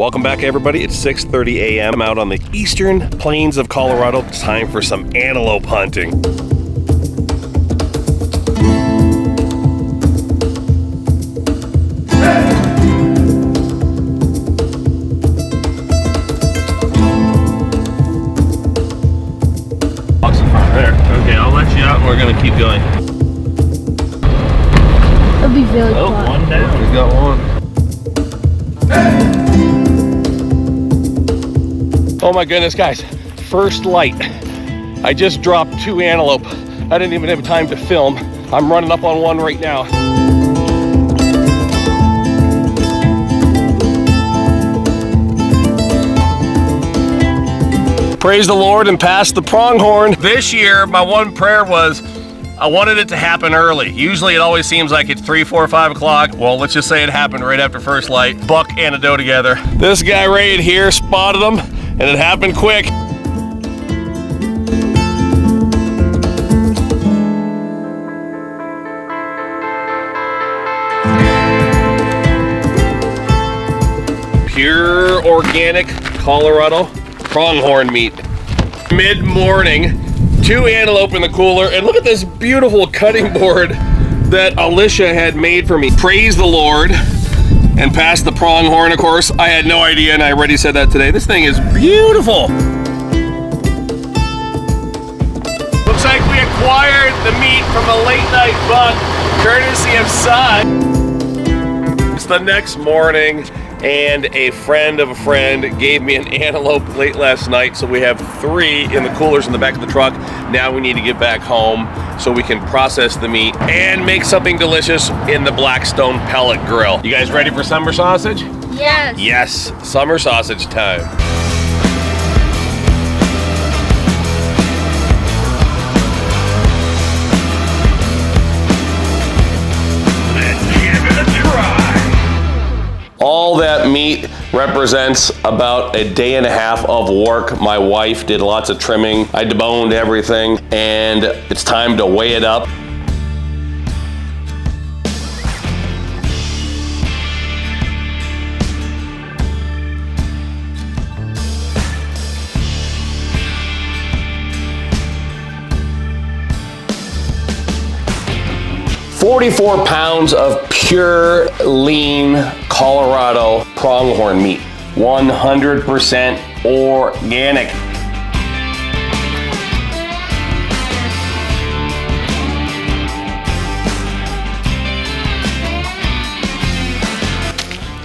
Welcome back, everybody. It's 6:30 a.m. out on the eastern plains of Colorado. It's time for some antelope hunting. There. Okay, I'll let you out and we're going to keep going. It'll be really cool. Oh, one down. We got one. Oh my goodness, guys. First light. I just dropped 2 antelope. I didn't even have time to film. I'm running up on one right now. Praise the Lord and pass the pronghorn. This year, my one prayer was, I wanted it to happen early. Usually it always seems like it's 3, 4, 5 o'clock. Well, let's just say it happened right after first light. Buck and a doe together. This guy right here spotted them, and it happened quick. Pure organic Colorado pronghorn meat. Mid-morning, 2 antelope in the cooler, and look at this beautiful cutting board that Alicia had made for me. Praise the Lord and pass the pronghorn. Of course, I had no idea, and I already said that today. This thing is beautiful. Looks like we acquired the meat from a late night buck, courtesy of Todd. It's the next morning, and a friend of a friend gave me an antelope late last night, so we have 3 in the coolers in the back of the truck. Now we need to get back home so we can process the meat and make something delicious in the Blackstone Pellet Grill. You guys ready for summer sausage? Yes. Yes, summer sausage time. All that meat represents about a day and a half of work. My wife did lots of trimming. I deboned everything, and it's time to weigh it up. "44 pounds of pure, lean Colorado pronghorn meat, 100% organic."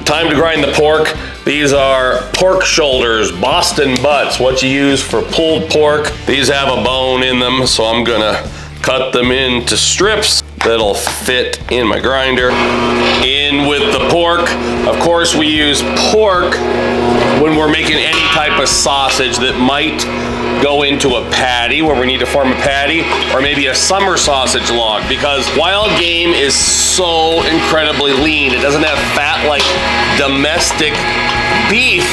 Time to grind the pork. These are pork shoulders, Boston butts, what you use for pulled pork. These have a bone in them, so I'm gonna cut them into strips that'll fit in my grinder. In with the pork. Of course, we use pork when we're making any type of sausage that might go into a patty, where we need to form a patty, or maybe a summer sausage log, because wild game is so incredibly lean. It doesn't have fat like domestic beef,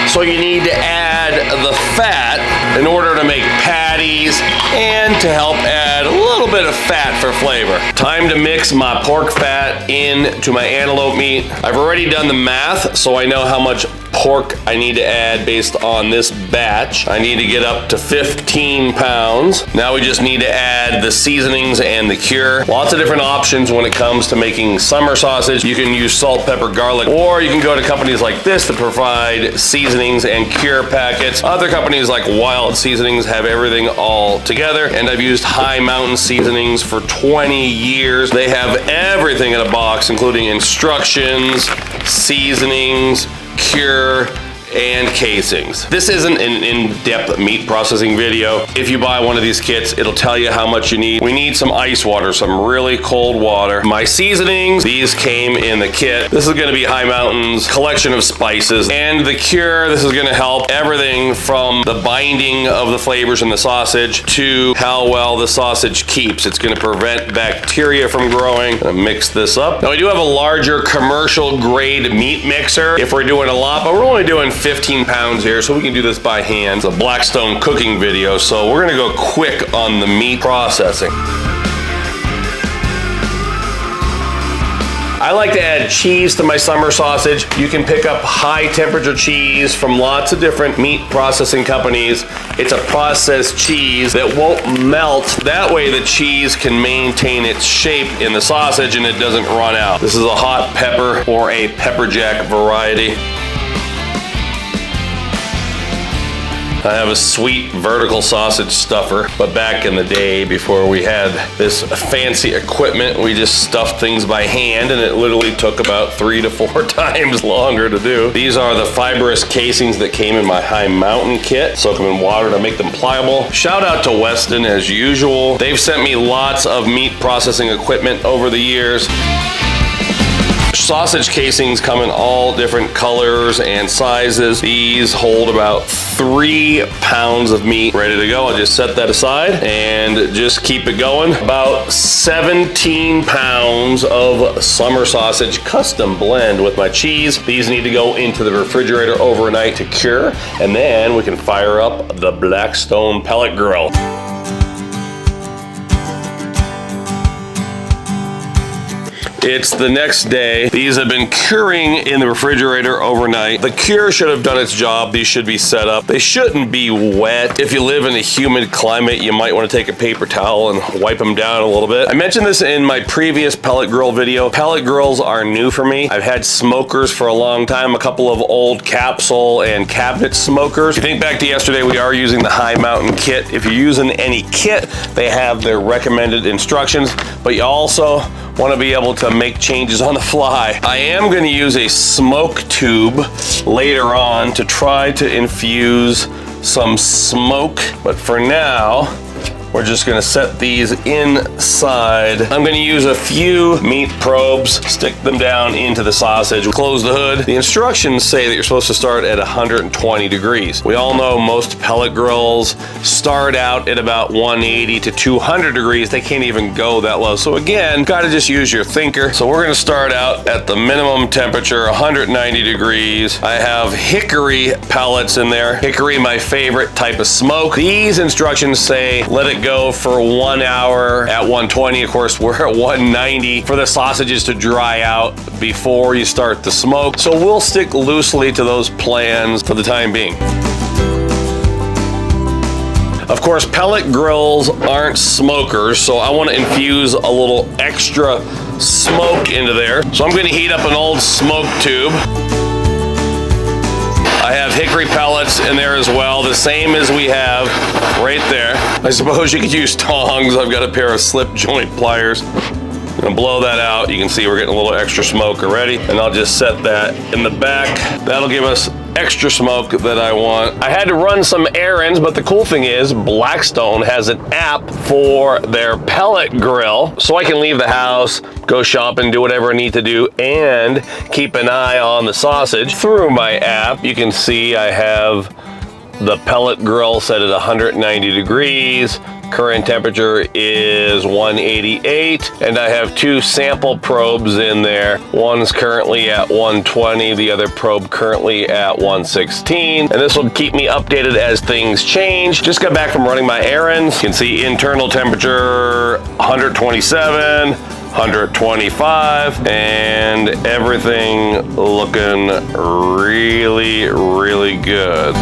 so you need to add the fat in order to make patties and to help add a little bit of fat for flavor. Time to mix my pork fat into my antelope meat. I've already done the math, so I know how much pork I need to add based on this batch. I need to get up to 15 pounds. Now we just need to add the seasonings and the cure. Lots of different options when it comes to making summer sausage. You can use salt, pepper, garlic, or you can go to companies like this that provide seasonings and cure packets. Other companies like Wild Seasonings have everything all together, and I've used High Mountain Seasonings for 20 years. They have everything in a box, including instructions, seasonings, cure, and casings. This isn't an in-depth meat processing video. If you buy one of these kits, it'll tell you how much you need. We need some ice water, some really cold water. My seasonings, these came in the kit. This is gonna be High Mountain's collection of spices. And the cure, this is gonna help everything from the binding of the flavors in the sausage to how well the sausage keeps. It's gonna prevent bacteria from growing. I'm gonna mix this up. Now we do have a larger commercial grade meat mixer if we're doing a lot, but we're only doing 15 pounds here, so we can do this by hand. It's a Blackstone cooking video, so we're gonna go quick on the meat processing. I like to add cheese to my summer sausage. You can pick up high temperature cheese from lots of different meat processing companies. It's a processed cheese that won't melt. That way the cheese can maintain its shape in the sausage and it doesn't run out. This is a hot pepper or a pepper jack variety. I have a sweet vertical sausage stuffer, but back in the day before we had this fancy equipment, we just stuffed things by hand and it literally took about 3 to 4 times longer to do. These are the fibrous casings that came in my high mountain kit. Soak them in water to make them pliable. Shout out to Weston as usual. They've sent me lots of meat processing equipment over the years. Sausage casings come in all different colors and sizes. These hold about 3 pounds of meat ready to go. I'll just set that aside and just keep it going. About 17 pounds of summer sausage custom blend with my cheese. These need to go into the refrigerator overnight to cure, and then we can fire up the Blackstone pellet grill. It's the next day. These have been curing in the refrigerator overnight. The cure should have done its job. These should be set up. They shouldn't be wet. If you live in a humid climate, you might want to take a paper towel and wipe them down a little bit. I mentioned this in my previous pellet grill video. Pellet grills are new for me. I've had smokers for a long time, a couple of old capsule and cabinet smokers. If you think back to yesterday, we are using the high mountain kit. If you're using any kit, they have their recommended instructions, but you also want to be able to make changes on the fly. I am going to use a smoke tube later on to try to infuse some smoke, but for now, we're just gonna set these inside. I'm gonna use a few meat probes, stick them down into the sausage, close the hood. The instructions say that you're supposed to start at 120 degrees. We all know most pellet grills start out at about 180 to 200 degrees. They can't even go that low. So again, gotta just use your thinker. So we're gonna start out at the minimum temperature, 190 degrees. I have hickory pellets in there. Hickory, my favorite type of smoke. These instructions say let it go for 1 hour at 120. Of course, we're at 190 for the sausages to dry out before you start the smoke. So we'll stick loosely to those plans for the time being. Of course, pellet grills aren't smokers, so I want to infuse a little extra smoke into there. So I'm going to heat up an old smoke tube. I have hickory pellets in there as well, the same as we have right there. I suppose you could use tongs. I've got a pair of slip joint pliers. I'm gonna blow that out. You can see we're getting a little extra smoke already, and I'll just set that in the back. That'll give us extra smoke that I want. I had to run some errands, but the cool thing is Blackstone has an app for their pellet grill, so I can leave the house, go shopping, do whatever I need to do, and keep an eye on the sausage through my app. You can see I have the pellet grill set at 190 degrees. Current temperature is 188, and I have 2 sample probes in there. One's currently at 120, the other probe currently at 116, and this will keep me updated as things change. Just got back from running my errands. You can see internal temperature 127, 125, and everything looking really, really good.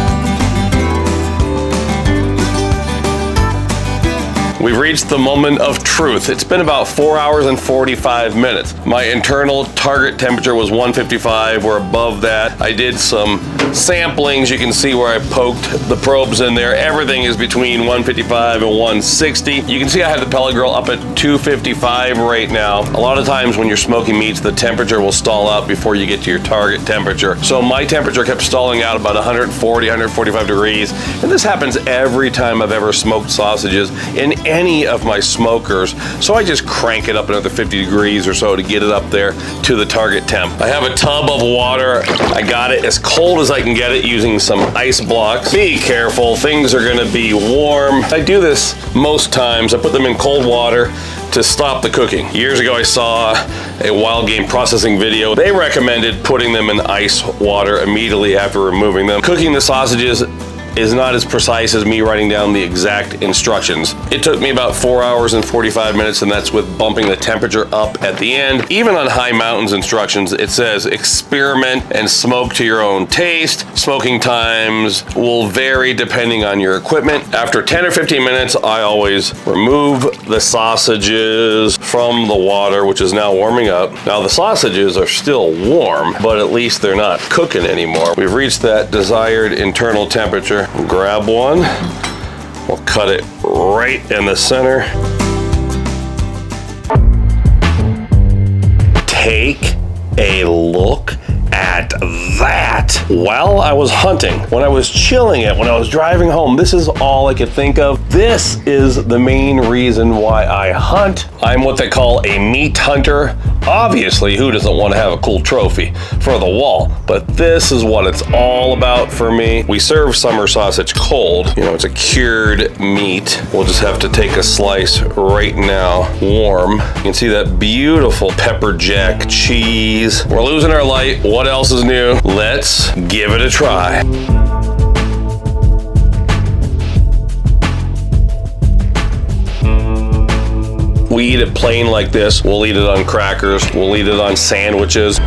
We've reached the moment of truth. It's been about 4 hours and 45 minutes. My internal target temperature was 155. We're above that. I did some samplings. You can see where I poked the probes in there. Everything is between 155 and 160. You can see I had the pellet grill up at 255 right now. A lot of times when you're smoking meats, the temperature will stall out before you get to your target temperature. So my temperature kept stalling out about 140, 145 degrees. And this happens every time I've ever smoked sausages in any of my smokers, so I just crank it up another 50 degrees or so to get it up there to the target temp. I have a tub of water. I got it as cold as I can get it using some ice blocks. Be careful, things are gonna be warm. I do this most times. I put them in cold water to stop the cooking. Years ago I saw a wild game processing video. They recommended putting them in ice water immediately after removing them. Cooking the sausages is not as precise as me writing down the exact instructions. It took me about 4 hours and 45 minutes, and that's with bumping the temperature up at the end. Even on High Mountains instructions, it says experiment and smoke to your own taste. Smoking times will vary depending on your equipment. After 10 or 15 minutes, I always remove the sausages from the water, which is now warming up. Now the sausages are still warm, but at least they're not cooking anymore. We've reached that desired internal temperature. Grab one. We'll cut it right in the center. Take a look at that. While I was hunting, when I was chilling it, when I was driving home, this is all I could think of. This is the main reason why I hunt. I'm what they call a meat hunter. Obviously, who doesn't want to have a cool trophy for the wall? But this is what it's all about for me. We serve summer sausage cold. You know, it's a cured meat. We'll just have to take a slice right now, warm. You can see that beautiful pepper jack cheese. We're losing our light. What else is new? Let's give it a try. We eat it plain like this. We'll eat it on crackers. We'll eat it on sandwiches.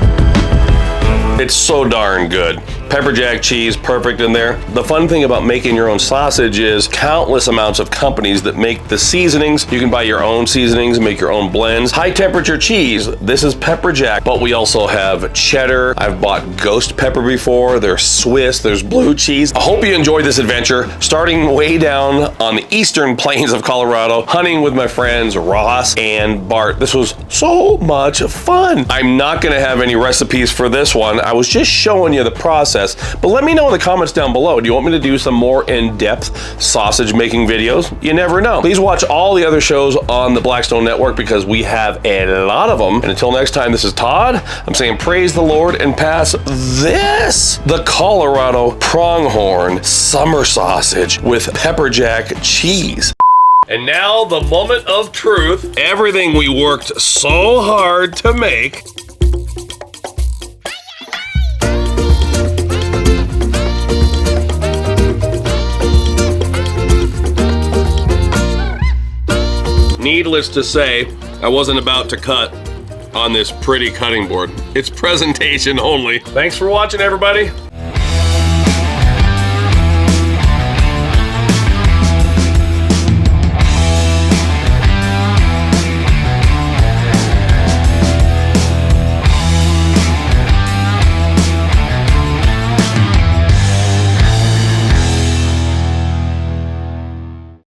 It's so darn good. Pepper jack cheese, perfect in there. The fun thing about making your own sausage is countless amounts of companies that make the seasonings. You can buy your own seasonings, make your own blends. High temperature cheese, this is pepper jack, but we also have cheddar. I've bought ghost pepper before. There's Swiss, there's blue cheese. I hope you enjoyed this adventure, starting way down on the eastern plains of Colorado, hunting with my friends Ross and Bart. This was so much fun. I'm not gonna have any recipes for this one. I was just showing you the process. But let me know in the comments down below. Do you want me to do some more in-depth sausage making videos? You never know. Please watch all the other shows on the Blackstone Network because we have a lot of them. And until next time, this is Todd. I'm saying praise the Lord and pass this, the Colorado Pronghorn summer sausage with pepper jack cheese. And now the moment of truth. Everything we worked so hard to make. Needless to say, I wasn't about to cut on this pretty cutting board. It's presentation only. Thanks for watching, everybody.